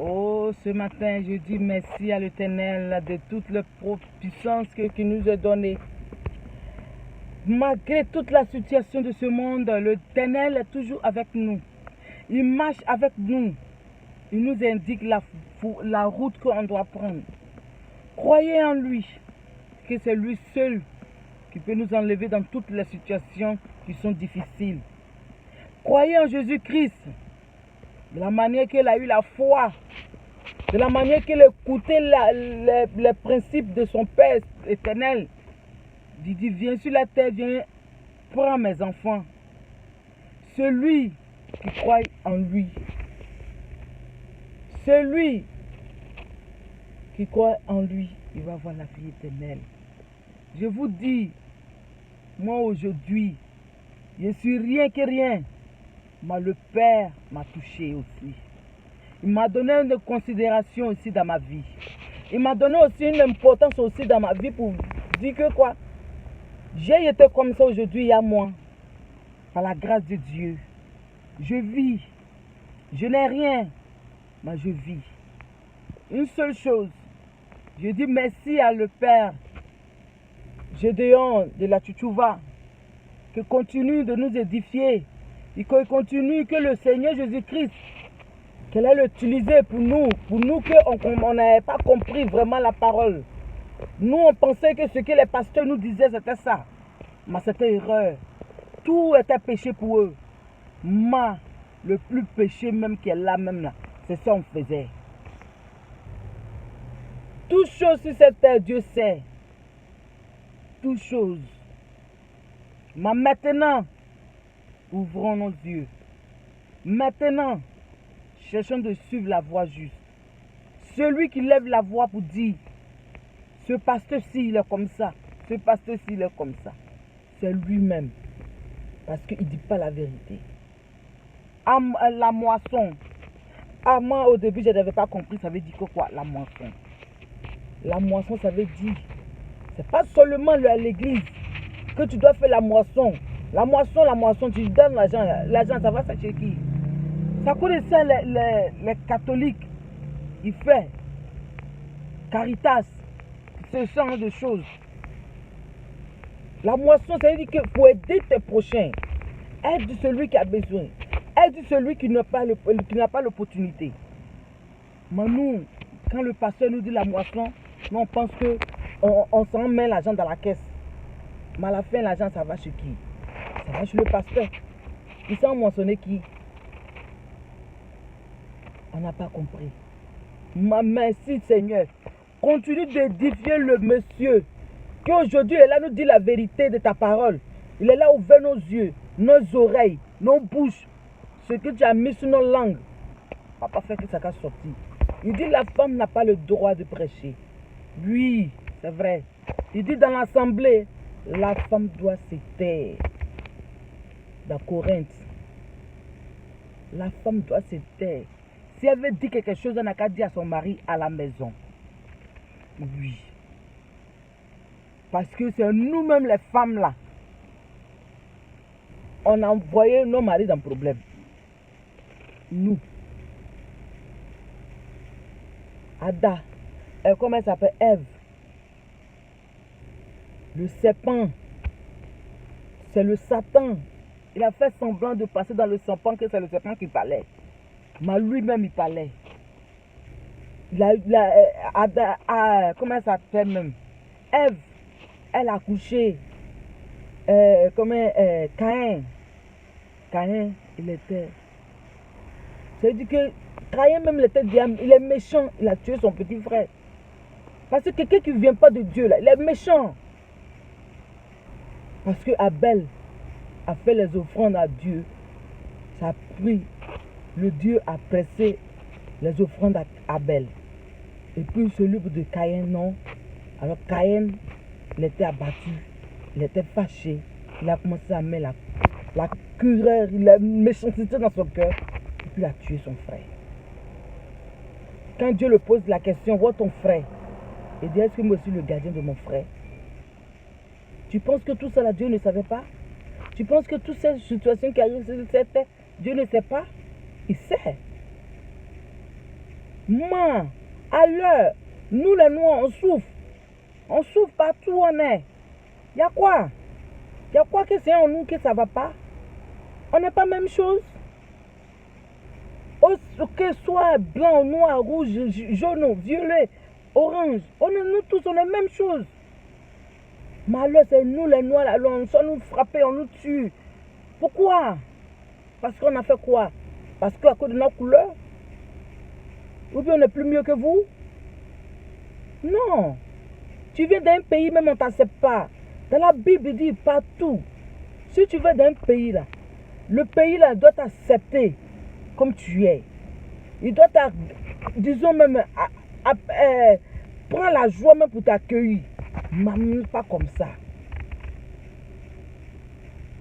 Oh, ce matin, je dis merci à l'Éternel de toute la puissance qu'il nous a donnée. Malgré toute la situation de ce monde, l'Éternel est toujours avec nous. Il marche avec nous. Il nous indique la route qu'on doit prendre. Croyez en lui, que c'est lui seul qui peut nous enlever dans toutes les situations qui sont difficiles. Croyez en Jésus-Christ, de la manière qu'il a eu la foi, de la manière qu'il écoutait les principes de son Père éternel. Il dit, viens sur la terre, viens, prends mes enfants. Celui qui croit en lui, celui qui croit en lui, il va avoir la vie éternelle. Je vous dis, moi aujourd'hui, je suis rien que rien, mais le Père m'a touché aussi. Il m'a donné une considération aussi dans ma vie. Il m'a donné aussi une importance aussi dans ma vie pour dire que quoi, j'ai été comme ça aujourd'hui à moi, par la grâce de Dieu. Je vis, je n'ai rien, mais je vis. Une seule chose, je dis merci à le Père Gédéon de la Tchouva, qui continue de nous édifier, et qu'il continue que le Seigneur Jésus-Christ, qu'elle a l'utilisé pour nous qu'on n'avait pas compris vraiment la parole. Nous, on pensait que ce que les pasteurs nous disaient, c'était ça. Mais c'était erreur. Tout était péché pour eux. Mais le plus péché même qui est là, même là, c'est ça qu'on faisait. Toute chose sur cette terre, Dieu sait. Toute chose. Mais maintenant, ouvrons nos yeux. Maintenant, cherchons de suivre la voie juste. Celui qui lève la voix pour dire, ce pasteur-ci, il est comme ça. Ce pasteur-ci, il est comme ça. C'est lui-même. Parce qu'il ne dit pas la vérité. La moisson. Moi, au début, je n'avais pas compris. Ça veut dire que quoi, la moisson? La moisson, ça veut dire, c'est pas seulement à l'église que tu dois faire la moisson. La moisson, tu donnes l'argent. L'argent, ça va chez qui? Ça connaissait les catholiques. Ils font Caritas, ce genre de choses. La moisson, ça veut dire que pour aider tes prochains, aide celui qui a besoin, aide celui qui n'a pas l'opportunité. Mais nous, quand le pasteur nous dit la moisson, nous on pense qu'on s'en met l'argent dans la caisse. Mais à la fin, l'argent, ça va chez qui? Ça va chez le pasteur. Il s'en moissonner qui? On n'a pas compris. Merci Seigneur. Continue d'édifier le monsieur qui aujourd'hui est là nous dit la vérité de ta parole. Il est là ouvert nos yeux, nos oreilles, nos bouches. Ce que tu as mis sur nos langues. Papa fait que ça va sortir. Il dit la femme n'a pas le droit de prêcher. Oui, c'est vrai. Il dit dans l'assemblée, la femme doit se taire. Dans Corinthe, la femme doit se taire. Si elle veut dire quelque chose, elle n'a qu'à dire à son mari à la maison. Oui. Parce que c'est nous-mêmes les femmes là. On a envoyé nos maris dans le problème. Nous. Ada. Comment elle s'appelle? Ève. Le serpent. C'est le Satan. Il a fait semblant de passer dans le serpent que c'est le serpent qui parlait. Mais lui-même il parlait. Comment elle s'appelle même? Ève. Elle a couché. Caïn. Caïn, il était. C'est-à-dire que Caïn même il est méchant. Il a tué son petit frère. Parce que quelqu'un qui ne vient pas de Dieu, là, il est méchant. Parce que Abel a fait les offrandes à Dieu. Ça a pris. Le Dieu a pressé les offrandes à Abel. Et puis celui de Caïn, non. Alors Caïn, il était abattu. Il était fâché. Il a commencé à mettre la cureur, la méchanceté dans son cœur. Et puis il a tué son frère. Quand Dieu le pose la question, vois ton frère. Il dit, est-ce que moi suis le gardien de mon frère? Tu penses que tout ça là, Dieu ne savait pas? Tu penses que toutes ces situations qui arrivent sur cette terre, Dieu ne sait pas? Il sait. Man, à l'heure, nous les Noirs, on souffre. On souffre partout où on est. Il y a quoi? Il y a quoi que c'est en nous que ça ne va pas? On n'est pas la même chose. Que soit blanc, noir, rouge, jaune, violet, orange, nous tous, on est la même chose. Mais alors, c'est nous les Noirs, alors, on nous frappe, on nous tue. Pourquoi? Parce qu'on a fait quoi? Parce qu'à cause de notre couleur? Ou bien on est plus mieux que vous? Non. Tu viens d'un pays, même on ne t'accepte pas. Dans la Bible, il dit partout. Si tu viens d'un pays là, le pays là doit t'accepter comme tu es. Il doit disons même, prendre la joie même pour t'accueillir. Mais pas comme ça.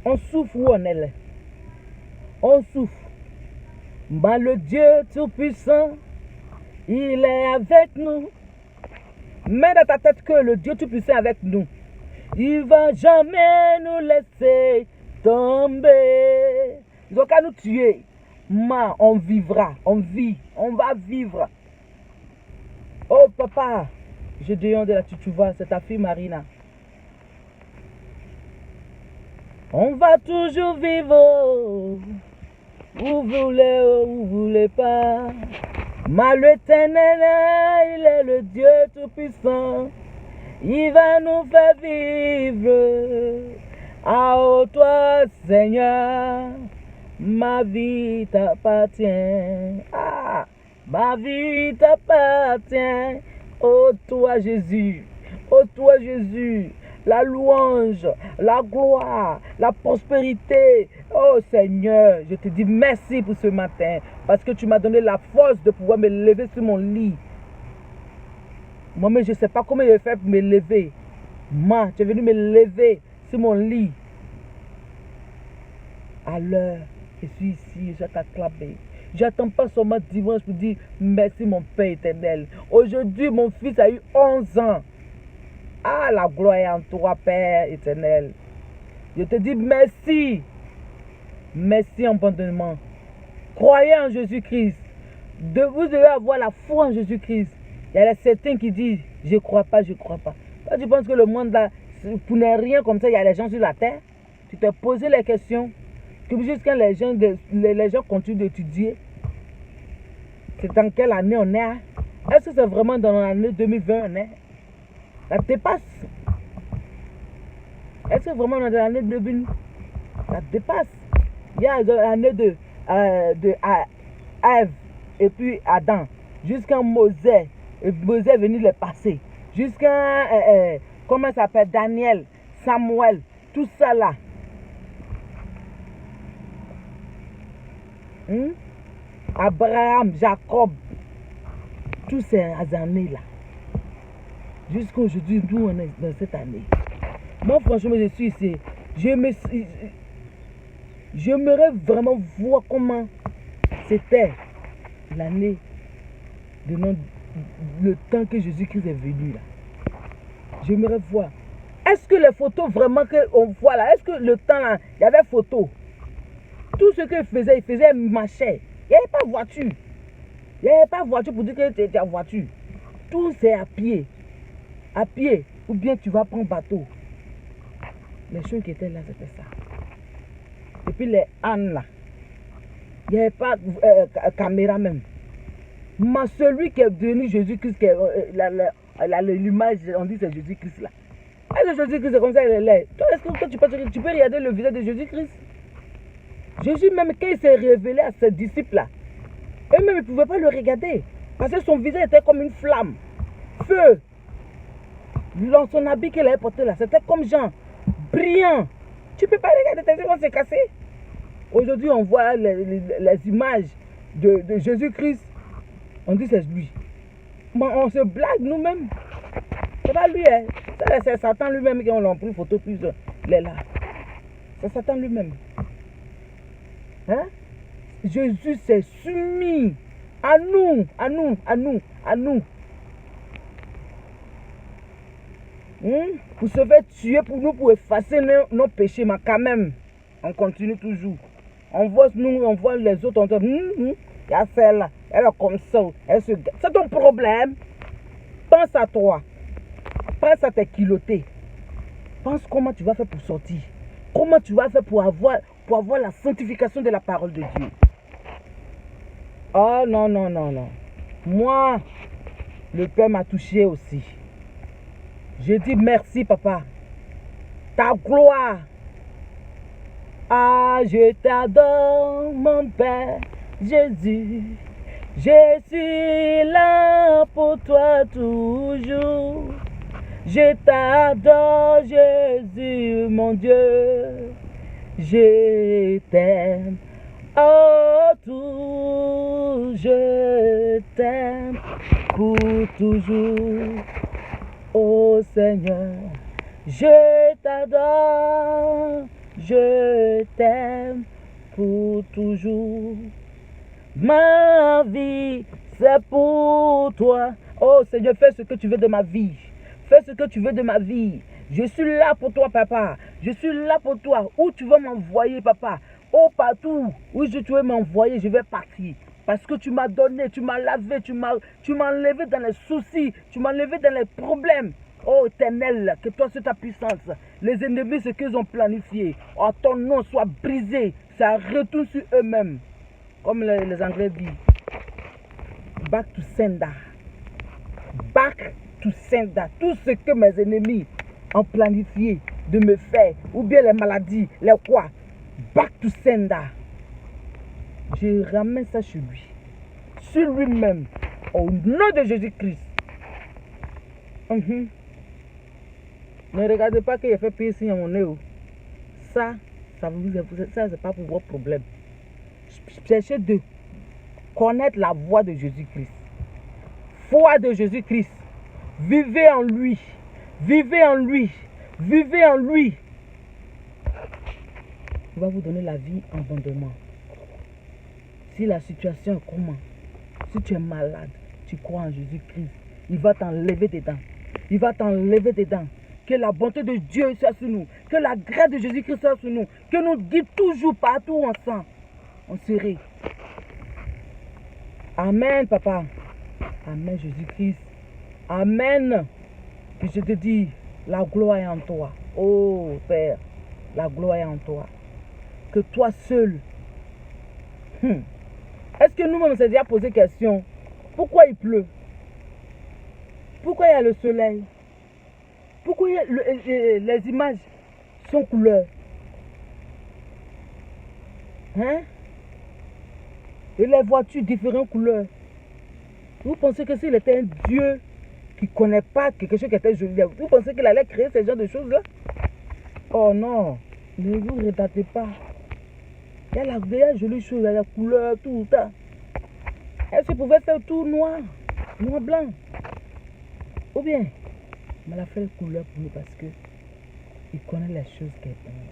On souffre où on est là. On souffre. Mais le Dieu Tout-Puissant, il est avec nous. Mets dans ta tête que le Dieu Tout-Puissant est avec nous. Il va jamais nous laisser tomber. Ils n'ont qu'à nous tuer. Mais on vivra. On vit. On va vivre. Oh papa, je demande de la Tutuva, c'est ta fille Marina. On va toujours vivre. Vous voulez ou vous voulez pas. Mais l'Éternel, il est le Dieu Tout-Puissant. Il va nous faire vivre. Ah, oh toi, Seigneur, ma vie t'appartient. Ah, ma vie t'appartient. Oh toi, Jésus. Oh toi, Jésus. La louange, la gloire, la prospérité. Oh Seigneur, je te dis merci pour ce matin. Parce que tu m'as donné la force de pouvoir me lever sur mon lit. Moi-même, je ne sais pas comment je vais faire pour me lever. Moi, tu es venu me lever sur mon lit. Alors, je suis ici, je t'acclame. Je n'attends pas seulement dimanche pour dire merci mon Père éternel. Aujourd'hui, mon fils a eu 11 ans. Ah, la gloire est en toi, Père éternel. Je te dis merci. Merci abondamment. Croyez en Jésus-Christ. Vous devez avoir la foi en Jésus-Christ. Il y a certains qui disent, je ne crois pas, je ne crois pas. Toi, tu penses que le monde là, pour ne rien comme ça, il y a les gens sur la terre. Tu t'es posé les questions. Que jusqu'à les gens continuent d'étudier. C'est dans quelle année on est? Est-ce que c'est vraiment dans l'année 2020 on est? Ça dépasse. Est-ce que vraiment dans l'année 2000? Ça dépasse. Il y a l'année de Ève et puis Adam. Jusqu'à Mosè. Et Mosè est venu les passer. Jusqu'à, comment ça s'appelle? Daniel, Samuel. Tout ça là. Abraham, Jacob. Tous ces années là. Jusqu'à aujourd'hui, nous on est dans cette année. Moi franchement je suis ici. J'aimerais vraiment voir comment c'était l'année de le temps que Jésus-Christ est venu là. J'aimerais voir. Est-ce que les photos vraiment qu'on voit là, est-ce que le temps là, il y avait photo? Tout ce qu'il faisait marcher. Il n'y avait pas de voiture. Il n'y avait pas de voiture pour dire que tu étais en voiture. Tout c'est à pied. À pied. Ou bien tu vas prendre bateau. Les choses qui étaient là, c'était ça. Et puis les ânes là. Il n'y avait pas de caméra même. Mais celui qui est devenu Jésus-Christ, l'image, on dit c'est Jésus-Christ là. Est-ce que Jésus-Christ est comme ça, il est là? Toi, est-ce que tu peux regarder le visage de Jésus-Christ? Jésus même quand il s'est révélé à ses disciples là, eux-mêmes ils ne pouvaient pas le regarder. Parce que son visage était comme une flamme. Feu. Son habit qu'il avait porté là, c'était comme Jean. Brillant. Tu ne peux pas regarder, tes yeux vont se casser. Aujourd'hui, on voit les images de Jésus-Christ. On dit c'est lui. Mais on se blague nous-mêmes. C'est pas lui, hein. C'est Satan lui-même qui l'a pris photo, puis il est là. C'est Satan lui-même. Hein? Jésus s'est soumis à nous, à nous, à nous, à nous. Pour se faire tuer pour nous, pour effacer nos péchés, mais quand même, on continue toujours. On voit nous, on voit les autres, on dit, il y a celle-là. Elle est comme ça. C'est ton problème. Pense à toi. Pense à tes culottés. Pense comment tu vas faire pour sortir. Comment tu vas faire pour avoir la sanctification de la parole de Dieu. Oh non, non, non, non. Moi, le Père m'a touché aussi. Je dis merci, papa. Ta gloire. Ah, je t'adore, mon Père Jésus. Je suis là pour toi toujours. Je t'adore, Jésus, mon Dieu. Je t'aime. Oh, tout, je t'aime pour toujours. Oh Seigneur, je t'adore, je t'aime pour toujours. Ma vie, c'est pour toi. Oh Seigneur, fais ce que tu veux de ma vie. Fais ce que tu veux de ma vie. Je suis là pour toi, papa. Je suis là pour toi. Où tu veux m'envoyer, papa? Oh, partout où tu veux m'envoyer, je vais partir. Parce que tu m'as donné, tu m'as lavé, tu m'as enlevé dans les soucis, tu m'as enlevé dans les problèmes. Oh éternel, que toi c'est ta puissance. Les ennemis, ce qu'ils ont planifié, oh, ton nom soit brisé. Ça retourne sur eux-mêmes. Comme les Anglais disent. Back to sender. Back to sender. Tout ce que mes ennemis ont planifié de me faire, ou bien les maladies, les quoi, back to sender. Je ramène ça sur lui. Sur lui-même. Au nom de Jésus-Christ. Ne regardez pas qu'il a fait piercing à mon nez. Ça c'est pas pour votre problème. Cherchez de connaître la voix de Jésus-Christ. Foi de Jésus-Christ. Vivez en lui. Vivez en lui. Vivez en lui. Il va vous donner la vie en abondamment. Si la situation est comment, si tu es malade, tu crois en Jésus-Christ, il va t'enlever dedans. Il va t'enlever dedans. Que la bonté de Dieu soit sur nous. Que la grâce de Jésus-Christ soit sur nous. Que nous guide toujours partout où on sent. On serait. Amen, papa. Amen, Jésus-Christ. Amen. Que je te dis, la gloire est en toi. Oh, Père, la gloire est en toi. Que toi seul. Est-ce que nous-mêmes, on s'est déjà posé question? Pourquoi il pleut? Pourquoi il y a le soleil? Pourquoi les images sont couleurs? Hein? Et les voitures, différentes couleurs. Vous pensez que s'il était un Dieu qui ne connaît pas quelque chose qui était joli, vous pensez qu'il allait créer ce genre de choses-là? Oh non, ne vous retardez pas. Il y a la jolie chose, la couleur, tout ça. Est-ce qu'il pouvait faire tout noir, noir blanc? Ou bien, il a fait la couleur pour nous parce que il connaît la chose qui est bonne.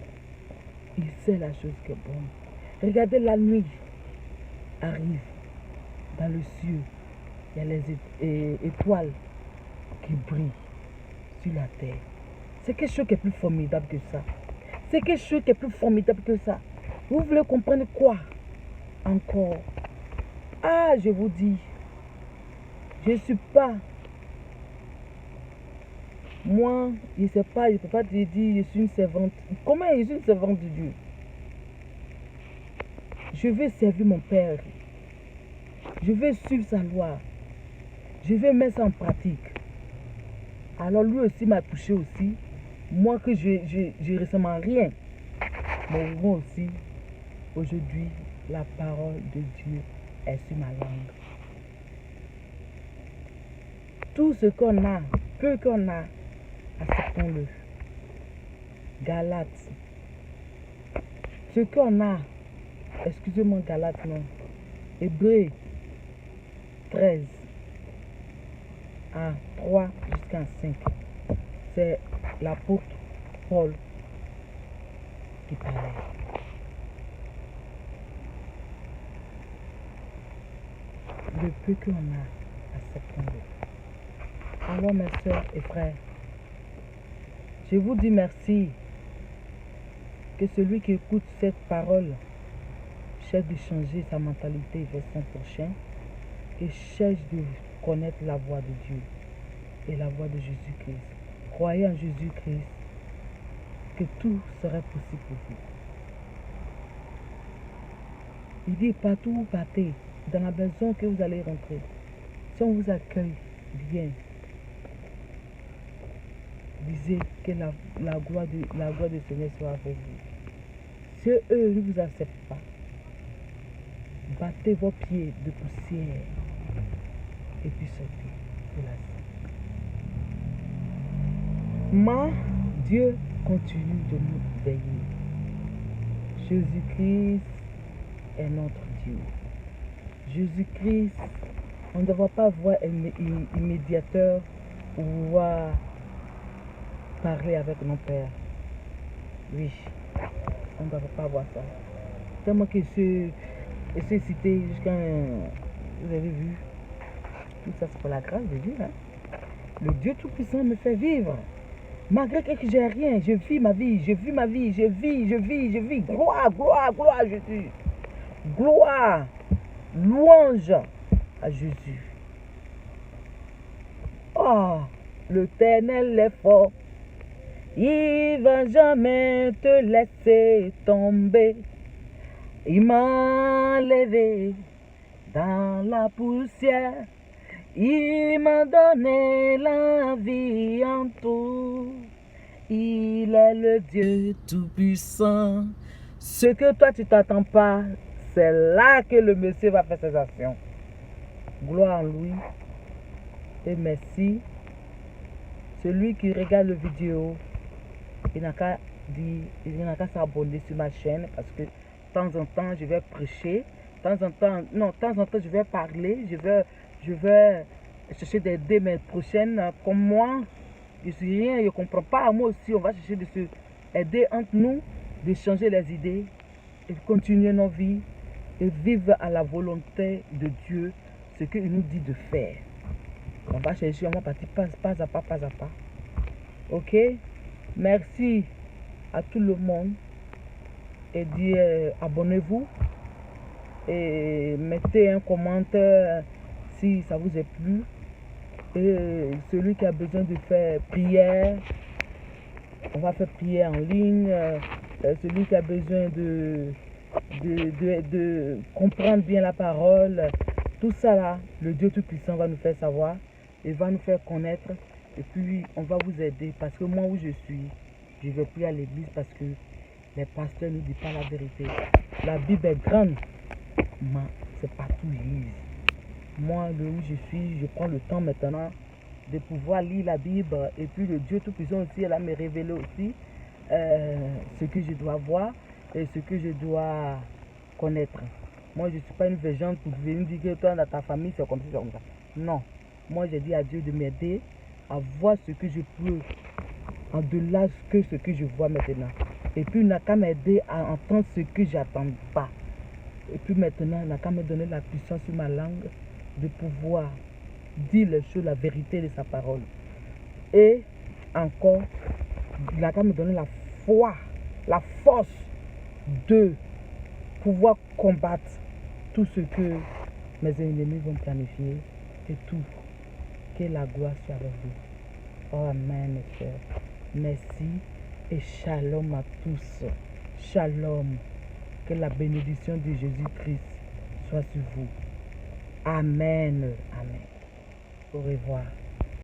Il sait la chose qui est bonne. Regardez, la nuit arrive dans le ciel. Il y a les étoiles qui brillent sur la terre. C'est quelque chose qui est plus formidable que ça. C'est quelque chose qui est plus formidable que ça. Vous voulez comprendre quoi? Encore. Ah, je vous dis, je ne suis pas. Moi, je ne sais pas, je ne peux pas te dire, je suis une servante. Comment je suis une servante de Dieu? Je vais servir mon Père. Je vais suivre sa loi. Je vais mettre ça en pratique. Alors lui aussi m'a touché aussi. Moi que je ressens rien. Mais moi aussi, aujourd'hui, la parole de Dieu est sur ma langue. Tout ce qu'on a, peu qu'on a, acceptons-le. Galates. Ce qu'on a, excusez-moi Galates, non. Hébreux 13. À 3 jusqu'à 5. C'est l'apôtre Paul qui parlait. Le peu qu'on a, acceptons-le. Alors mes soeurs et frères, je vous dis merci que celui qui écoute cette parole cherche de changer sa mentalité vers son prochain. et cherche de connaître la voix de Dieu et la voix de Jésus-Christ. Croyez en Jésus-Christ que tout serait possible pour vous. Il dit partout où vous partez, dans la maison que vous allez rentrer, si on vous accueille bien, disez que la gloire du Seigneur soit avec vous. Si eux ne vous acceptent pas, battez vos pieds de poussière et puis sortez de la scène. Mais Dieu continue de nous veiller. Jésus-Christ est notre Dieu. Jésus-Christ, on ne doit pas voir un médiateur ou voir parler avec nos pères. Oui, on ne doit pas voir ça. Tellement que c'est cité jusqu'à... Vous avez vu? Tout ça, c'est pour la grâce de Dieu. Hein? Le Dieu Tout-Puissant me fait vivre. Malgré que j'ai rien, je vis ma vie, je vis. Gloire, gloire, gloire à Jésus. Gloire, louange à Jésus. Oh, l'Éternel est fort. Il va jamais te laisser tomber. Il m'a levé dans la poussière. Il m'a donné la vie en tout. Il est le Dieu Tout-Puissant. Ce que toi tu t'attends pas, c'est là que le monsieur va faire ses actions. Gloire en lui. Et merci. Celui qui regarde la vidéo, il n'a qu'à s'abonner sur ma chaîne parce que de temps en temps je vais prêcher. De temps en temps je vais parler. Je vais chercher d'aider mes prochaines comme moi. Je suis rien, je ne comprends pas. Moi aussi, on va chercher de se aider entre nous, de changer les idées et de continuer nos vies et vivre à la volonté de Dieu, ce qu'il nous dit de faire. On va chercher, on va partir pas à pas. Ok? Merci à tout le monde et dire abonnez-vous et mettez un commentaire si ça vous est plu. Et celui qui a besoin de faire prière, on va faire prière en ligne. Celui qui a besoin de comprendre bien la parole, tout ça là, le Dieu Tout-Puissant va nous faire savoir et va nous faire connaître. Et puis on va vous aider parce que moi où je suis, je ne vais plus à l'église parce que les pasteurs ne disent pas la vérité. La Bible est grande, mais c'est pas tout l'église. Moi, de où je suis, je prends le temps maintenant de pouvoir lire la Bible. Et puis le Dieu Tout-Puissant aussi, elle a me révélé aussi ce que je dois voir et ce que je dois connaître. Moi, je ne suis pas une végente pour venir dire que toi, dans ta famille, c'est comme ça, Non. Moi, j'ai dit à Dieu de m'aider à voir ce que je peux en delà que ce que je vois maintenant. Et puis, il n'a qu'à m'aider à entendre ce que j'attends pas. Et puis maintenant, il n'a qu'à me donner la puissance sur ma langue de pouvoir dire les choses, la vérité de sa parole. Et encore, il n'a qu'à me donner la foi, la force de pouvoir combattre tout ce que mes ennemis vont planifier et tout. Que la gloire soit avec vous. Oh, amen, mes frères. Merci et shalom à tous. Shalom. Que la bénédiction de Jésus-Christ soit sur vous. Amen. Amen. Au revoir.